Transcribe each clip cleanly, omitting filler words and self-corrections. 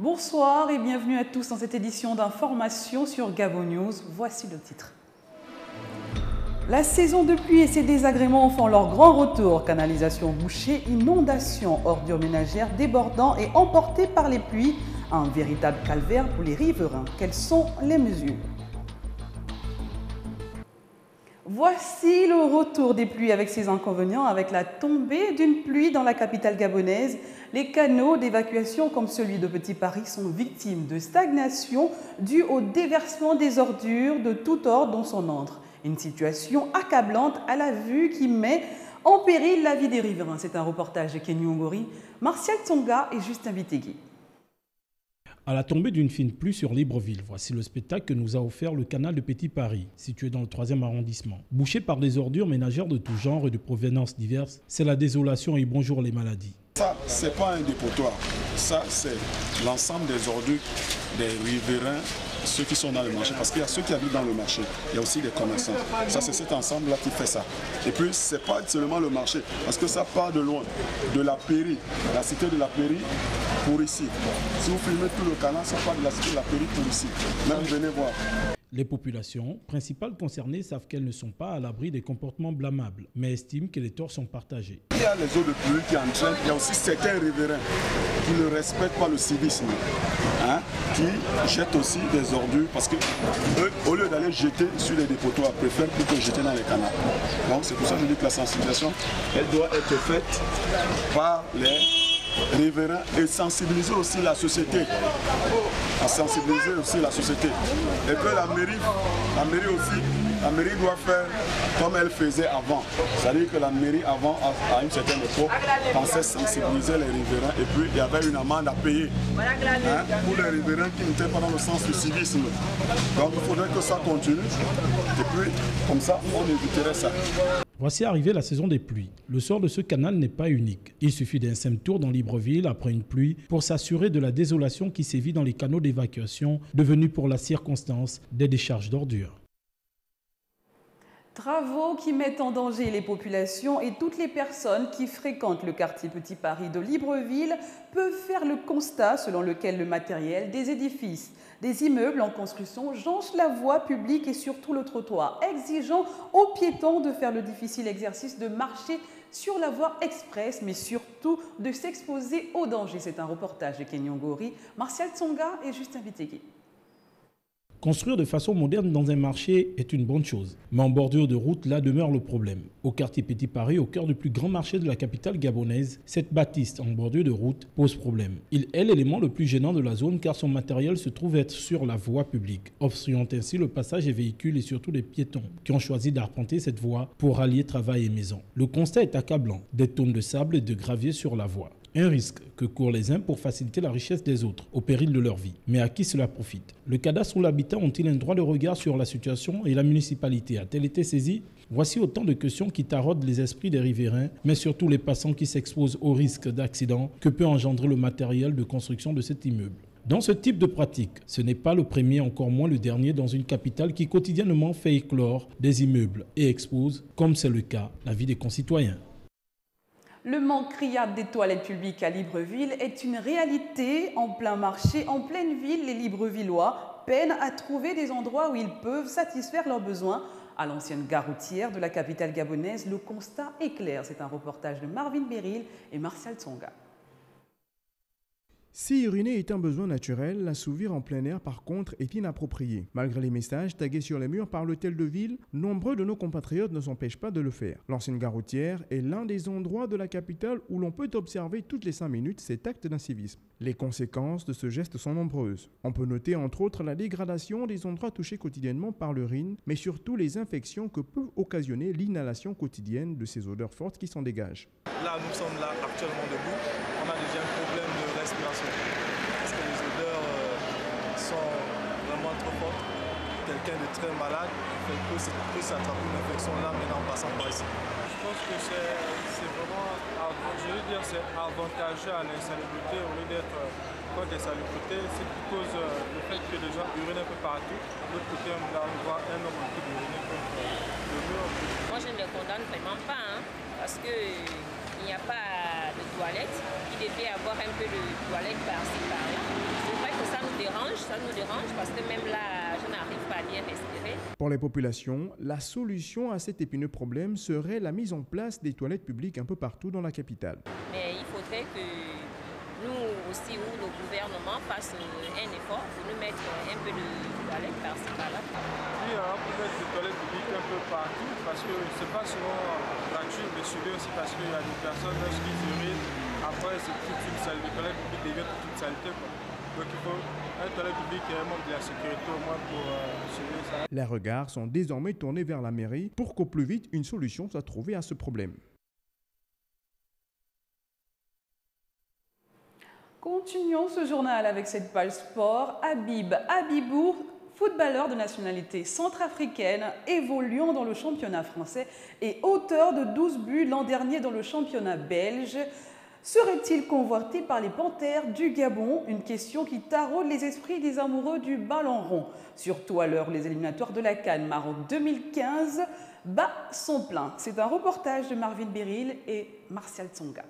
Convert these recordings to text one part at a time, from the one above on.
Bonsoir et bienvenue à tous dans cette édition d'information sur Gabon News. Voici le titre. La saison de pluie et ses désagréments font leur grand retour. Canalisation bouchée, inondations, ordures ménagères débordant et emportées par les pluies. Un véritable calvaire pour les riverains. Quelles sont les mesures? Voici le retour des pluies avec ses inconvénients. Avec la tombée d'une pluie dans la capitale gabonaise, les canaux d'évacuation comme celui de Petit Paris sont victimes de stagnation due au déversement des ordures de tout ordre dans son antre. Une situation accablante à la vue qui met en péril la vie des riverains. C'est un reportage de Kenny Ongori, Martial Tsonga et Justin Vitegui. À la tombée d'une fine pluie sur Libreville, voici le spectacle que nous a offert le canal de Petit Paris, situé dans le 3e arrondissement. Bouché par des ordures ménagères de tout genre et de provenances diverses, c'est la désolation et bonjour les maladies. Ça, c'est pas un dépotoir. Ça, c'est l'ensemble des ordures des riverains, ceux qui sont dans le marché. Parce qu'il y a ceux qui habitent dans le marché, il y a aussi des commerçants. Ça, c'est cet ensemble-là qui fait ça. Et puis, c'est pas seulement le marché, parce que ça part de loin, de la Pairie, la cité de la Pairie pour ici. Si vous filmez tout le canal, ça part de la cité de la Pairie pour ici. Même venez voir. Les populations principales concernées savent qu'elles ne sont pas à l'abri des comportements blâmables, mais estiment que les torts sont partagés. Il y a les eaux de pluie qui entraînent, il y a aussi certains riverains qui ne respectent pas le civisme, qui jettent aussi des ordures parce que eux, au lieu d'aller jeter sur les dépotoirs, préfèrent plutôt jeter dans les canaux. Donc c'est pour ça que je dis que la sensibilisation, elle doit être faite par les riverains et sensibiliser aussi la société. Sensibiliser aussi la société. Et que la mairie aussi, la mairie doit faire comme elle faisait avant. C'est-à-dire que la mairie avant, à une certaine époque, pensait sensibiliser les riverains et puis il y avait une amende à payer pour les riverains qui n'étaient pas dans le sens du civisme. Donc il faudrait que ça continue et puis comme ça on éviterait ça. Voici arrivée la saison des pluies. Le sort de ce canal n'est pas unique. Il suffit d'un simple tour dans Libreville après une pluie pour s'assurer de la désolation qui sévit dans les canaux d'évacuation devenus pour la circonstance des décharges d'ordures. Travaux qui mettent en danger les populations et toutes les personnes qui fréquentent le quartier Petit Paris de Libreville peuvent faire le constat selon lequel le matériel des édifices, des immeubles en construction jonche la voie publique et surtout le trottoir, exigeant aux piétons de faire le difficile exercice de marcher sur la voie express, mais surtout de s'exposer aux dangers. C'est un reportage de Kenny Ongori, Martial Tsonga et Justin Vitegui. Construire de façon moderne dans un marché est une bonne chose, mais en bordure de route, là demeure le problème. Au quartier Petit Paris, au cœur du plus grand marché de la capitale gabonaise, cette bâtisse en bordure de route pose problème. Il est l'élément le plus gênant de la zone car son matériel se trouve être sur la voie publique, obstruant ainsi le passage des véhicules et surtout des piétons qui ont choisi d'arpenter cette voie pour rallier travail et maison. Le constat est accablant, des tonnes de sable et de gravier sur la voie. Un risque que courent les uns pour faciliter la richesse des autres, au péril de leur vie. Mais à qui cela profite? Le cadastre ou l'habitat ont-ils un droit de regard sur la situation et la municipalité a-t-elle été saisie? Voici autant de questions qui taraudent les esprits des riverains, mais surtout les passants qui s'exposent au risque d'accident que peut engendrer le matériel de construction de cet immeuble. Dans ce type de pratique, ce n'est pas le premier, encore moins le dernier dans une capitale qui quotidiennement fait éclore des immeubles et expose, comme c'est le cas, la vie des concitoyens. Le manque criard des toilettes publiques à Libreville est une réalité. En plein marché, en pleine ville, les Librevillois peinent à trouver des endroits où ils peuvent satisfaire leurs besoins. À l'ancienne gare routière de la capitale gabonaise, le constat est clair. C'est un reportage de Marvin Beryl et Martial Tsonga. Si uriner est un besoin naturel, l'assouvir en plein air par contre est inapproprié. Malgré les messages tagués sur les murs par l'hôtel de ville, nombreux de nos compatriotes ne s'empêchent pas de le faire. L'ancienne gare routière est l'un des endroits de la capitale où l'on peut observer toutes les 5 minutes cet acte d'incivisme. Les conséquences de ce geste sont nombreuses. On peut noter entre autres la dégradation des endroits touchés quotidiennement par l'urine, mais surtout les infections que peut occasionner l'inhalation quotidienne de ces odeurs fortes qui s'en dégagent. Là, nous sommes là actuellement debout. On a déjà un problème de respiration parce que les odeurs sont vraiment trop fortes. Quelqu'un de très malade peut s'attraper une infection là maintenant en passant par ici. Je pense que c'est vraiment, je veux dire, c'est avantageux à l'insalubrité au lieu d'être contre l'insalubrité. C'est à cause du fait que les gens urinent un peu partout. De l'autre côté, là, on voit un homme en train d'uriner contre le mur. Moi, je ne le condamne vraiment pas, parce qu'il n'y a pas de toilettes. Il devait y avoir un peu de toilettes par-ci, par-là. C'est vrai que ça nous dérange parce que même là, je n'arrive pas à bien respirer. Pour les populations, la solution à cet épineux problème serait la mise en place des toilettes publiques un peu partout dans la capitale. Mais il faudrait que nous aussi, ou le gouvernement fasse un effort pour nous mettre un peu de toilettes par-ci, par-là. Oui, on peut mettre des toilettes publiques un peu partout parce que c'est pas souvent gratuit, mais souvent aussi parce qu'il y a des personnes lorsqu'ils urinent, après c'est toute une salle, les toilettes publiques deviennent toute une saleté, quoi. Donc il faut un toilette public et un membre de la sécurité au moins pour surveiller ça. Les regards sont désormais tournés vers la mairie pour qu'au plus vite une solution soit trouvée à ce problème. Continuons ce journal avec cette page sport. Habib Habibou, footballeur de nationalité centrafricaine, évoluant dans le championnat français et auteur de 12 buts l'an dernier dans le championnat belge. Serait-il convoité par les Panthères du Gabon? Une question qui taraude les esprits des amoureux du ballon rond. Surtout à l'heure où les éliminatoires de la CAN Maroc 2015 bat son plein. C'est un reportage de Marvin Beril et Martial Tsonga.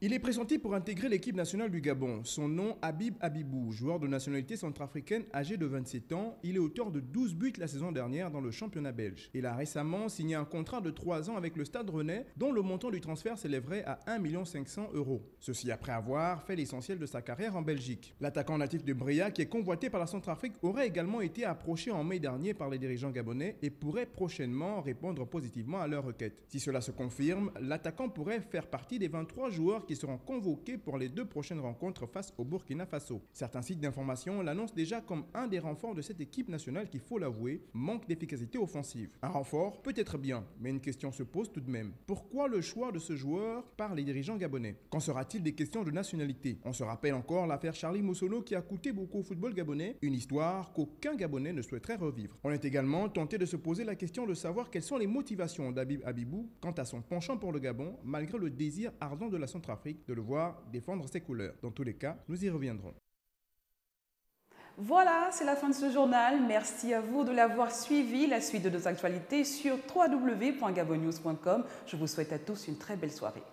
Il est pressenti pour intégrer l'équipe nationale du Gabon. Son nom, Habib Habibou, joueur de nationalité centrafricaine âgé de 27 ans. Il est auteur de 12 buts la saison dernière dans le championnat belge. Il a récemment signé un contrat de 3 ans avec le Stade Rennais, dont le montant du transfert s'élèverait à 1 500 000 €. Ceci après avoir fait l'essentiel de sa carrière en Belgique. L'attaquant natif de Bria, qui est convoité par la Centrafrique, aurait également été approché en mai dernier par les dirigeants gabonais et pourrait prochainement répondre positivement à leur requête. Si cela se confirme, l'attaquant pourrait faire partie des 23 joueurs qui seront convoqués pour les 2 prochaines rencontres face au Burkina Faso. Certains sites d'information l'annoncent déjà comme un des renforts de cette équipe nationale qui, faut l'avouer, manque d'efficacité offensive. Un renfort peut être bien, mais une question se pose tout de même. Pourquoi le choix de ce joueur par les dirigeants gabonais? Qu'en sera-t-il des questions de nationalité? On se rappelle encore l'affaire Charlie Moussono qui a coûté beaucoup au football gabonais, une histoire qu'aucun Gabonais ne souhaiterait revivre. On est également tenté de se poser la question de savoir quelles sont les motivations d'Habib Habibou quant à son penchant pour le Gabon, malgré le désir ardent de la Centrafrique de le voir défendre ses couleurs. Dans tous les cas, nous y reviendrons. Voilà, c'est la fin de ce journal. Merci à vous de l'avoir suivi. La suite de nos actualités sur www.gabonnews.com. Je vous souhaite à tous une très belle soirée.